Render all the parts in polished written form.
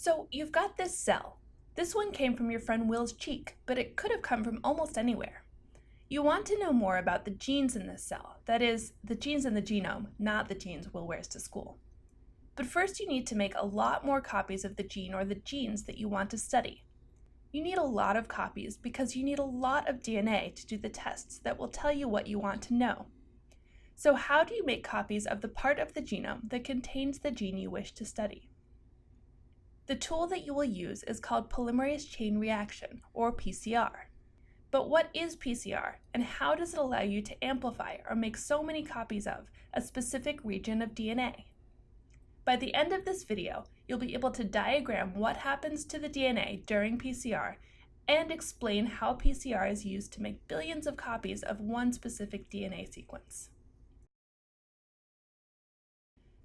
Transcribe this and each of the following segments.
So you've got this cell. This one came from your friend Will's cheek, but it could have come from almost anywhere. You want to know more about the genes in this cell, that is, the genes in the genome, not the genes Will wears to school. But first you need to make a lot more copies of the gene or the genes that you want to study. You need a lot of copies because you need a lot of DNA to do the tests that will tell you what you want to know. So how do you make copies of the part of the genome that contains the gene you wish to study? The tool that you will use is called polymerase chain reaction, or PCR. But what is PCR, and how does it allow you to amplify or make so many copies of a specific region of DNA? By the end of this video, you'll be able to diagram what happens to the DNA during PCR and explain how PCR is used to make billions of copies of one specific DNA sequence.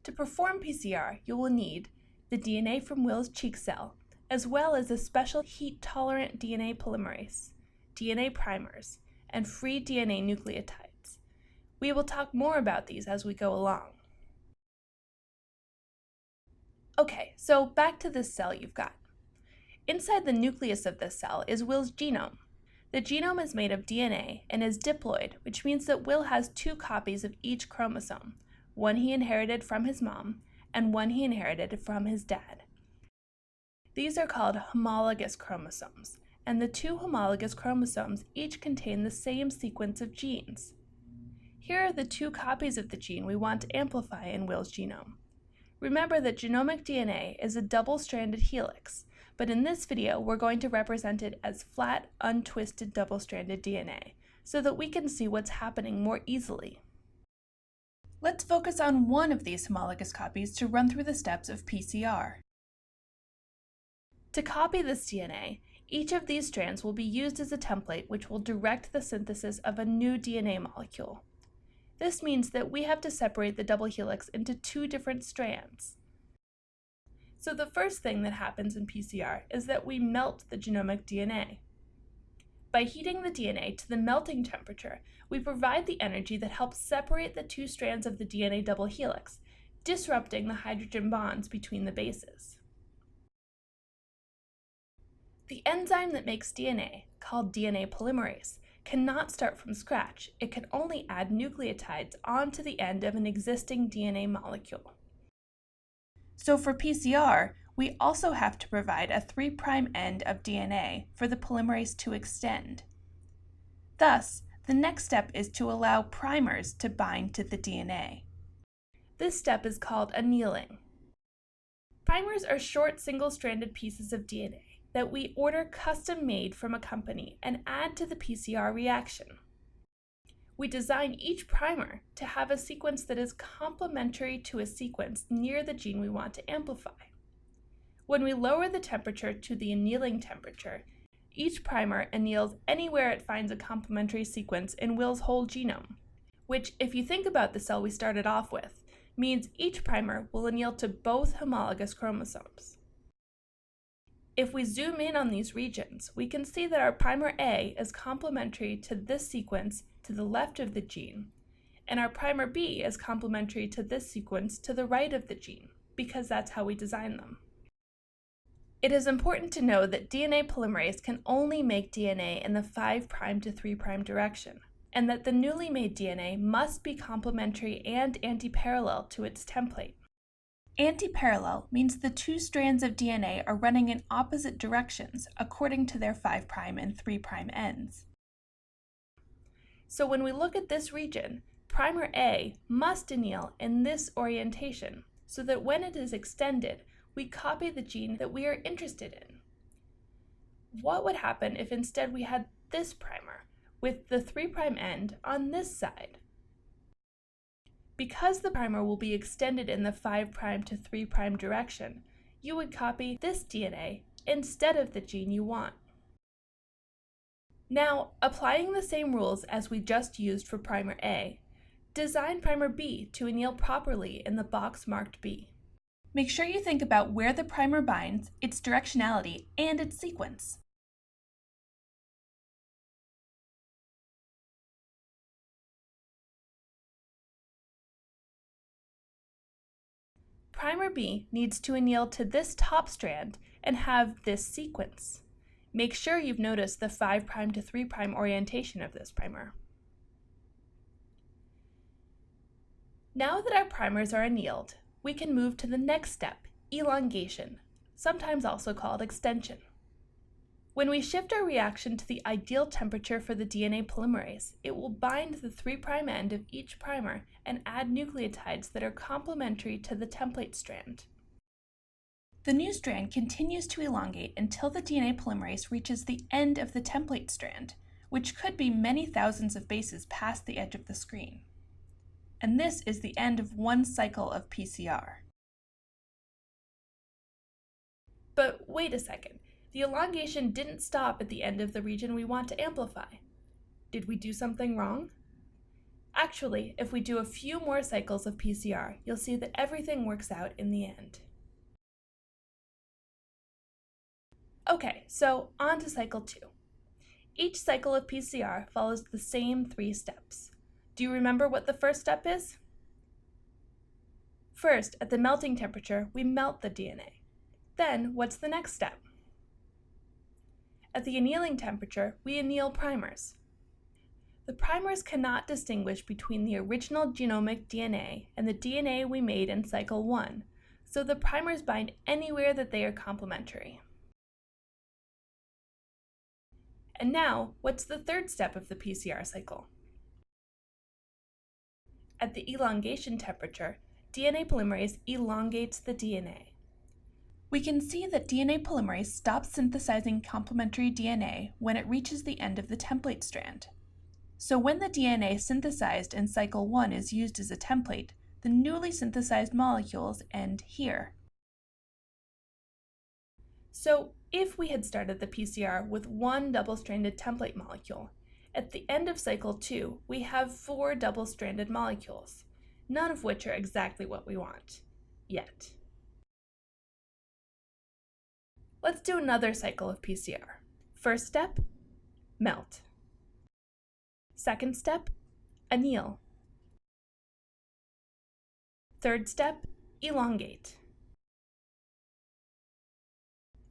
To perform PCR, you will need the DNA from Will's cheek cell, as well as a special heat-tolerant DNA polymerase, DNA primers, and free DNA nucleotides. We will talk more about these as we go along. Okay, so back to this cell you've got. Inside the nucleus of this cell is Will's genome. The genome is made of DNA and is diploid, which means that Will has 2 copies of each chromosome, one he inherited from his mom and one he inherited from his dad. These are called homologous chromosomes, and the 2 homologous chromosomes each contain the same sequence of genes. Here are the 2 copies of the gene we want to amplify in Will's genome. Remember that genomic DNA is a double-stranded helix, but in this video we're going to represent it as flat, untwisted double-stranded DNA, so that we can see what's happening more easily. Let's focus on one of these homologous copies to run through the steps of PCR. To copy this DNA, each of these strands will be used as a template which will direct the synthesis of a new DNA molecule. This means that we have to separate the double helix into 2 different strands. So the first thing that happens in PCR is that we melt the genomic DNA. By heating the DNA to the melting temperature, we provide the energy that helps separate the 2 strands of the DNA double helix, disrupting the hydrogen bonds between the bases. The enzyme that makes DNA, called DNA polymerase, cannot start from scratch. It can only add nucleotides onto the end of an existing DNA molecule. So for PCR, we also have to provide a 3' end of DNA for the polymerase to extend. Thus, the next step is to allow primers to bind to the DNA. This step is called annealing. Primers are short single-stranded pieces of DNA that we order custom-made from a company and add to the PCR reaction. We design each primer to have a sequence that is complementary to a sequence near the gene we want to amplify. When we lower the temperature to the annealing temperature, each primer anneals anywhere it finds a complementary sequence in Will's whole genome, which, if you think about the cell we started off with, means each primer will anneal to both homologous chromosomes. If we zoom in on these regions, we can see that our primer A is complementary to this sequence to the left of the gene, and our primer B is complementary to this sequence to the right of the gene, because that's how we design them. It is important to know that DNA polymerase can only make DNA in the 5' to 3' direction, and that the newly made DNA must be complementary and antiparallel to its template. Antiparallel means the 2 strands of DNA are running in opposite directions according to their 5' and 3' ends. So when we look at this region, primer A must anneal in this orientation so that when it is extended, we copy the gene that we are interested in. What would happen if instead we had this primer with the 3' end on this side? Because the primer will be extended in the 5' to 3' direction, you would copy this DNA instead of the gene you want. Now, applying the same rules as we just used for primer A, design primer B to anneal properly in the box marked B. Make sure you think about where the primer binds, its directionality, and its sequence. Primer B needs to anneal to this top strand and have this sequence. Make sure you've noticed the 5' to 3' orientation of this primer. Now that our primers are annealed, we can move to the next step, elongation, sometimes also called extension. When we shift our reaction to the ideal temperature for the DNA polymerase, it will bind the 3' end of each primer and add nucleotides that are complementary to the template strand. The new strand continues to elongate until the DNA polymerase reaches the end of the template strand, which could be many thousands of bases past the edge of the screen. And this is the end of one cycle of PCR. But wait a second. The elongation didn't stop at the end of the region we want to amplify. Did we do something wrong? Actually, if we do a few more cycles of PCR, you'll see that everything works out in the end. Okay, so on to cycle 2. Each cycle of PCR follows the same 3 steps. Do you remember what the first step is? First, at the melting temperature, we melt the DNA. Then, what's the next step? At the annealing temperature, we anneal primers. The primers cannot distinguish between the original genomic DNA and the DNA we made in cycle 1, so the primers bind anywhere that they are complementary. And now, what's the third step of the PCR cycle? At the elongation temperature, DNA polymerase elongates the DNA. We can see that DNA polymerase stops synthesizing complementary DNA when it reaches the end of the template strand. So when the DNA synthesized in cycle 1 is used as a template, the newly synthesized molecules end here. So if we had started the PCR with 1 double-stranded template molecule, at the end of cycle 2, we have 4 double-stranded molecules, none of which are exactly what we want, yet. Let's do another cycle of PCR. First step, melt. Second step, anneal. Third step, elongate.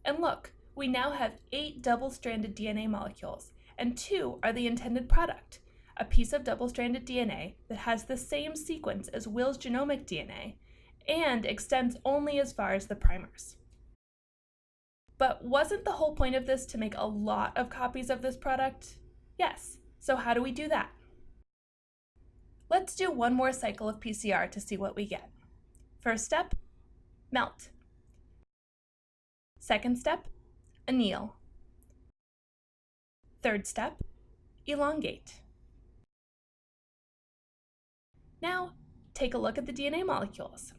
And look, we now have 8 double-stranded DNA molecules, and 2 are the intended product, a piece of double-stranded DNA that has the same sequence as Will's genomic DNA and extends only as far as the primers. But wasn't the whole point of this to make a lot of copies of this product? Yes, so how do we do that? Let's do one more cycle of PCR to see what we get. First step, melt. Second step, anneal. Third step, elongate. Now, take a look at the DNA molecules.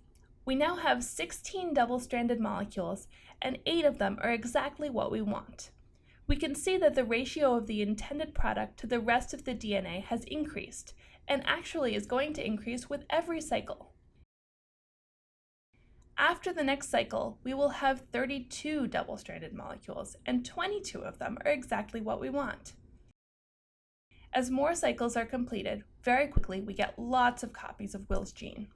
We now have 16 double-stranded molecules, and 8 of them are exactly what we want. We can see that the ratio of the intended product to the rest of the DNA has increased, and actually is going to increase with every cycle. After the next cycle, we will have 32 double-stranded molecules, and 22 of them are exactly what we want. As more cycles are completed, very quickly we get lots of copies of Will's gene.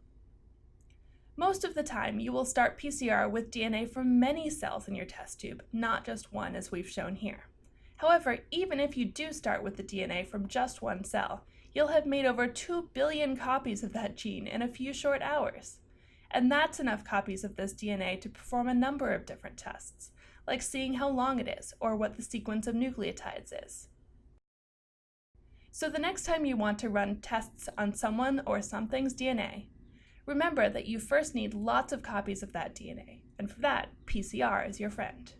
Most of the time, you will start PCR with DNA from many cells in your test tube, not just one as we've shown here. However, even if you do start with the DNA from just one cell, you'll have made over 2 billion copies of that gene in a few short hours. And that's enough copies of this DNA to perform a number of different tests, like seeing how long it is or what the sequence of nucleotides is. So the next time you want to run tests on someone or something's DNA, remember that you first need lots of copies of that DNA, and for that, PCR is your friend.